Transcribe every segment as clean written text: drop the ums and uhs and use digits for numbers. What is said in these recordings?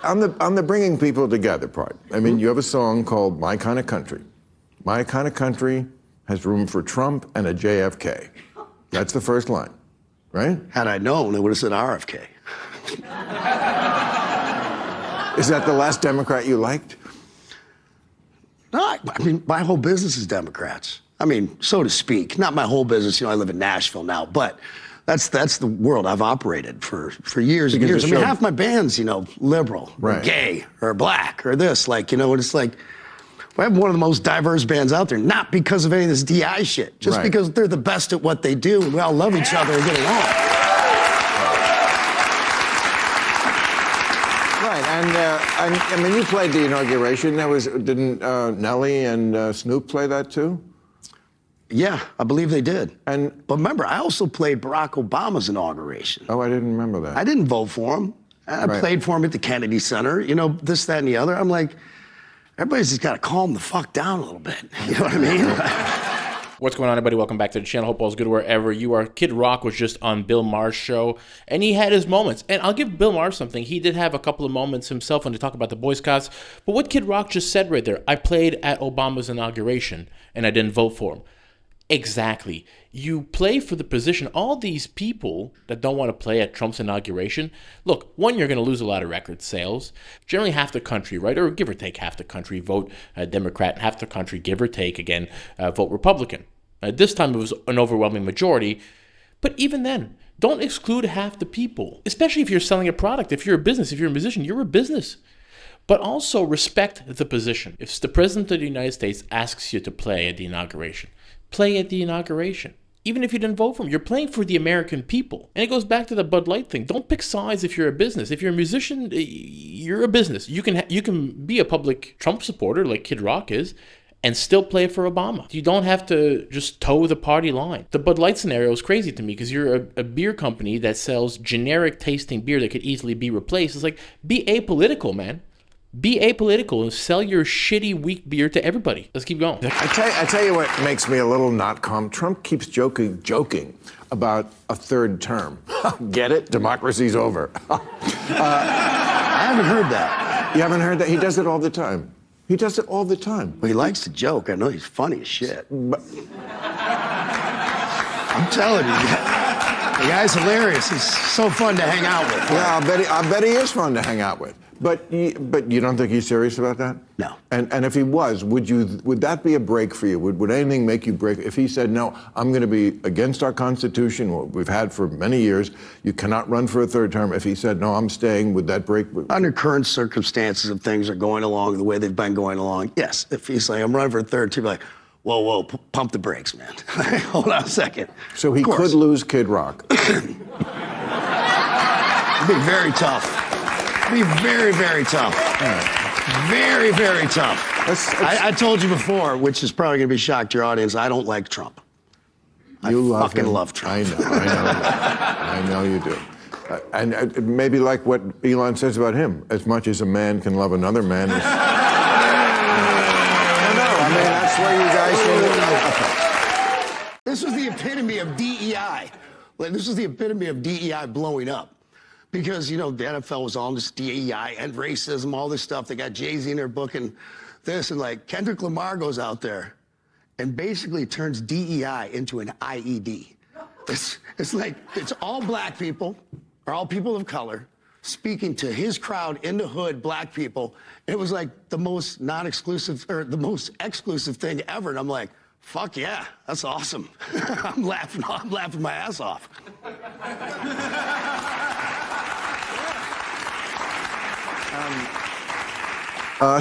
On the bringing people together part, I mean, you have a song called My Kind of Country. My kind of country has room for Trump and a JFK. That's the first line, right? Had I known, it would have said RFK. Is that the last Democrat you liked? No, I mean, my whole business is Democrats. I mean, so to speak. Not my whole business. You know, I live in Nashville now, but that's the world I've operated for years and years. I mean, half my band's, you know, liberal, or gay, or black, or this. Like, you know, it's like, we have one of the most diverse bands out there, not because of any of this DI shit, just because they're the best at what they do, and we all love each other and get along. And I mean, you played the inauguration. Didn't Nelly and Snoop play that too? Yeah, I believe they did. But remember, I also played Barack Obama's inauguration. Oh, I didn't remember that. I didn't vote for him. I played for him at the Kennedy Center. You know, this, that, and the other. I'm like, everybody's just got to calm the fuck down a little bit. You know what I mean? What's going on, everybody? Welcome back to the channel. Hope all's good wherever you are. Kid Rock was just on Bill Maher's show, and he had his moments. And I'll give Bill Maher something. He did have a couple of moments himself when to talk about the Boy Scouts. But what Kid Rock just said right there, I played at Obama's inauguration, and I didn't vote for him. Exactly. You play for the position. All these people that don't want to play at Trump's inauguration, look, one, you're going to lose a lot of record sales. Generally half the country, right, or give or take half the country vote Democrat, half the country, give or take, again, vote Republican. This time it was an overwhelming majority. But even then, don't exclude half the people, especially if you're selling a product. If you're a business, if you're a musician, you're a business. But also respect the position. If the President of the United States asks you to play at the inauguration, play at the inauguration. Even if you didn't vote for him, you're playing for the American people. And it goes back to the Bud Light thing. Don't pick sides if you're a business. If you're a musician, you're a business. You can be a public Trump supporter like Kid Rock is and still play for Obama. You don't have to just toe the party line. The Bud Light scenario is crazy to me because you're a beer company that sells generic tasting beer that could easily be replaced. It's like, be apolitical, man. Be apolitical and sell your shitty, weak beer to everybody. Let's keep going. I tell you what makes me a little not calm. Trump keeps joking about a third term. Get it? Democracy's over. I haven't heard that. You haven't heard that? He does it all the time. He does it all the time. Well, he likes to joke. I know he's funny as shit. But I'm telling you, the guy's hilarious. He's so fun to hang out with. Yeah, I bet he is fun to hang out with. But you don't think he's serious about that? No. And if he was, would that be a break for you? Would anything make you break? If he said, no, I'm going to be against our Constitution, what we've had for many years, you cannot run for a third term. If he said, no, I'm staying, would that break? Under current circumstances, if things are going along the way they've been going along, yes. If he's like, I'm running for a third term, like, whoa, pump the brakes, man. Hold on a second. So he could lose Kid Rock. It'd be very tough. Be very, very tough. Very, very tough. I told you before, which is probably going to be shocked to your audience, I don't like Trump. I fucking love Trump. I know you do. And maybe like what Elon says about him, as much as a man can love another man. I mean, that's where you guys seem to. This was the epitome of DEI. Like, this was the epitome of DEI blowing up. Because, you know, the NFL was on this DEI and racism, all this stuff. They got Jay-Z in there booking this, and like Kendrick Lamar goes out there and basically turns DEI into an IED. It's like, it's all black people, or all people of color, speaking to his crowd in the hood, black people. And it was like the most non-exclusive, or the most exclusive thing ever. And I'm like, fuck yeah, that's awesome. I'm laughing my ass off.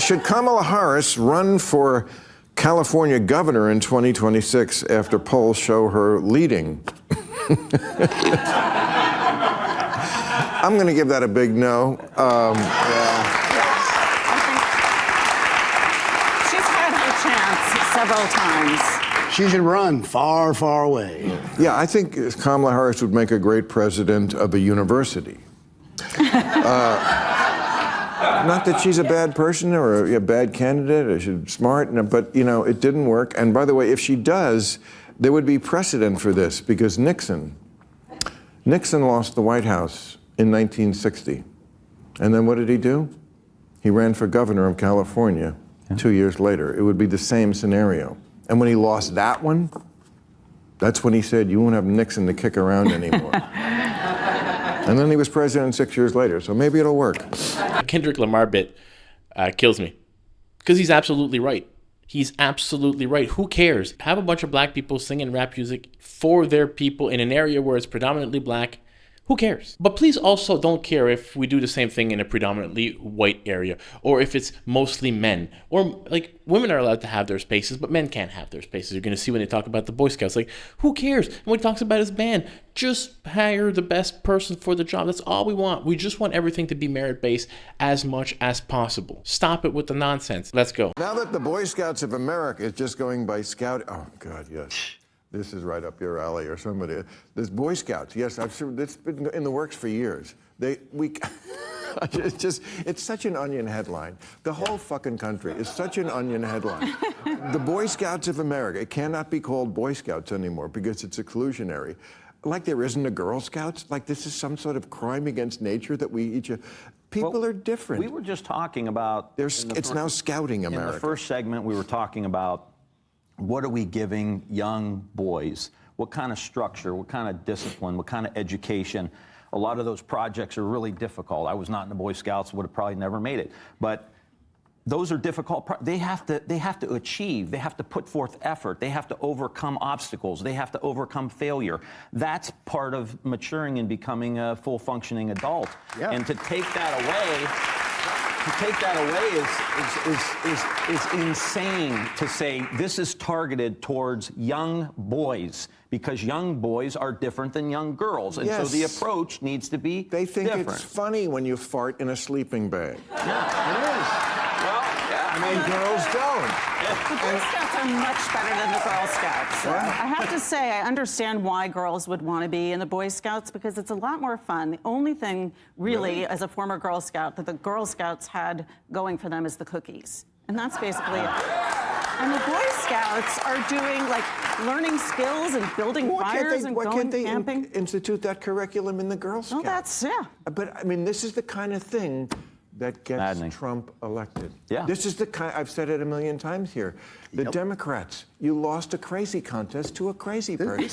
Should Kamala Harris run for California governor in 2026 after polls show her leading? I'm going to give that a big no. She's had her chance several times. She should run far, far away. Yeah, I think Kamala Harris would make a great president of a university. Not that she's a bad person or a bad candidate or she's smart, but, you know, it didn't work. And by the way, if she does, there would be precedent for this because Nixon lost the White House in 1960. And then what did he do? He ran for governor of California 2 years later. It would be the same scenario. And when he lost that one, that's when he said, you won't have Nixon to kick around anymore. And then he was president 6 years later, so maybe it'll work. Kendrick Lamar bit kills me because he's absolutely right. He's absolutely right. Who cares? Have a bunch of black people singing rap music for their people in an area where it's predominantly black. Who cares? But please also don't care if we do the same thing in a predominantly white area, or if it's mostly men, or like women are allowed to have their spaces, but men can't have their spaces. You're going to see when they talk about the Boy Scouts, like, who cares? And when he talks about his band, just hire the best person for the job. That's all we want. We just want everything to be merit-based as much as possible. Stop it with the nonsense. Let's go. Now that the Boy Scouts of America is just going by scout, oh God, yes. This is right up your alley, or somebody. There's Boy Scouts. Yes, I've sure it's been in the works for years. It's such an onion headline. The whole fucking country is such an onion headline. The Boy Scouts of America. It cannot be called Boy Scouts anymore because it's exclusionary. Like there isn't a Girl Scouts. Like this is some sort of crime against nature that we each. People are different. We were just talking about. It's now Scouting America. In the first segment, we were talking about. What are we giving young boys? What kind of structure, what kind of discipline, what kind of education? A lot of those projects are really difficult. I was not in the Boy Scouts, would have probably never made it. But those are difficult. They have to achieve. They have to put forth effort. They have to overcome obstacles. They have to overcome failure. That's part of maturing and becoming a full functioning adult. Yeah. And to take that away. Is insane to say this is targeted towards young boys because young boys are different than young girls. And so the approach needs to be They think different. It's funny when you fart in a sleeping bag. Yeah, it is. Well, yeah. I mean, girls don't. The Boy Scouts are much better than the Girl Scouts. What? I have to say, I understand why girls would want to be in the Boy Scouts because it's a lot more fun. The only thing, really, as a former Girl Scout, that the Girl Scouts had going for them is the cookies. And that's basically it. And the Boy Scouts are doing, like, learning skills and building fires and going camping. Institute that curriculum in the Girl Scouts? No, that's, yeah. But, I mean, this is the kind of thing that gets Maddening. Trump elected. Yeah. This is the kind, I've said it a million times here. The Democrats, you lost a crazy contest to a crazy person. It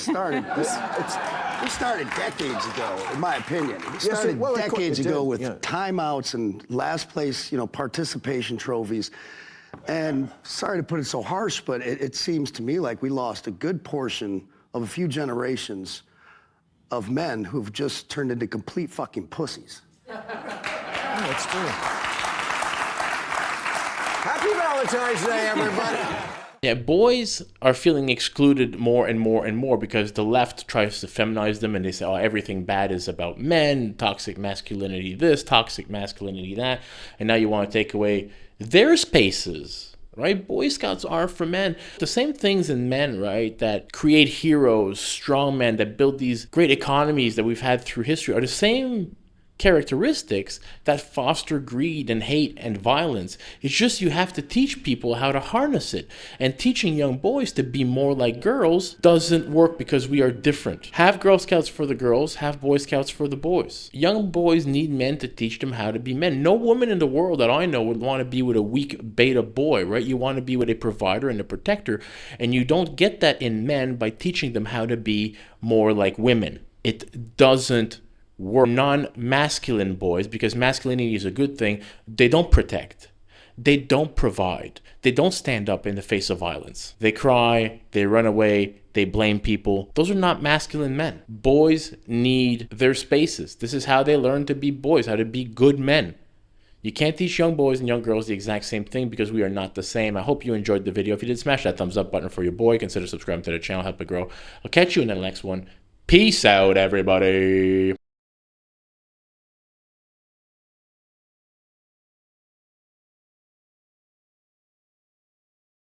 started decades ago, in my opinion. It started decades ago with timeouts and last place, participation trophies. And sorry to put it so harsh, but it seems to me like we lost a good portion of a few generations of men who've just turned into complete fucking pussies. Oh, it's true. Happy Valentine's Day, everybody. Yeah, boys are feeling excluded more and more and more because the left tries to feminize them and they say, oh, everything bad is about men, toxic masculinity this, toxic masculinity that, and now you want to take away their spaces, right? Boy Scouts are for men. The same things in men, right, that create heroes, strong men, that build these great economies that we've had through history are the same characteristics that foster greed and hate and violence. It's just you have to teach people how to harness it. And teaching young boys to be more like girls doesn't work because we are different. Have Girl Scouts for the girls, have Boy Scouts for the boys. Young boys need men to teach them how to be men. No woman in the world that I know would want to be with a weak beta boy, right? You want to be with a provider and a protector. And you don't get that in men by teaching them how to be more like women. It doesn't work. Non-masculine boys, because masculinity is a good thing, they don't protect. They don't provide. They don't stand up in the face of violence. They cry, they run away, they blame people. Those are not masculine men. Boys need their spaces. This is how they learn to be boys, how to be good men. You can't teach young boys and young girls the exact same thing because we are not the same. I hope you enjoyed the video. If you did, smash that thumbs up button for your boy. Consider subscribing to the channel, help it grow. I'll catch you in the next one. Peace out, everybody.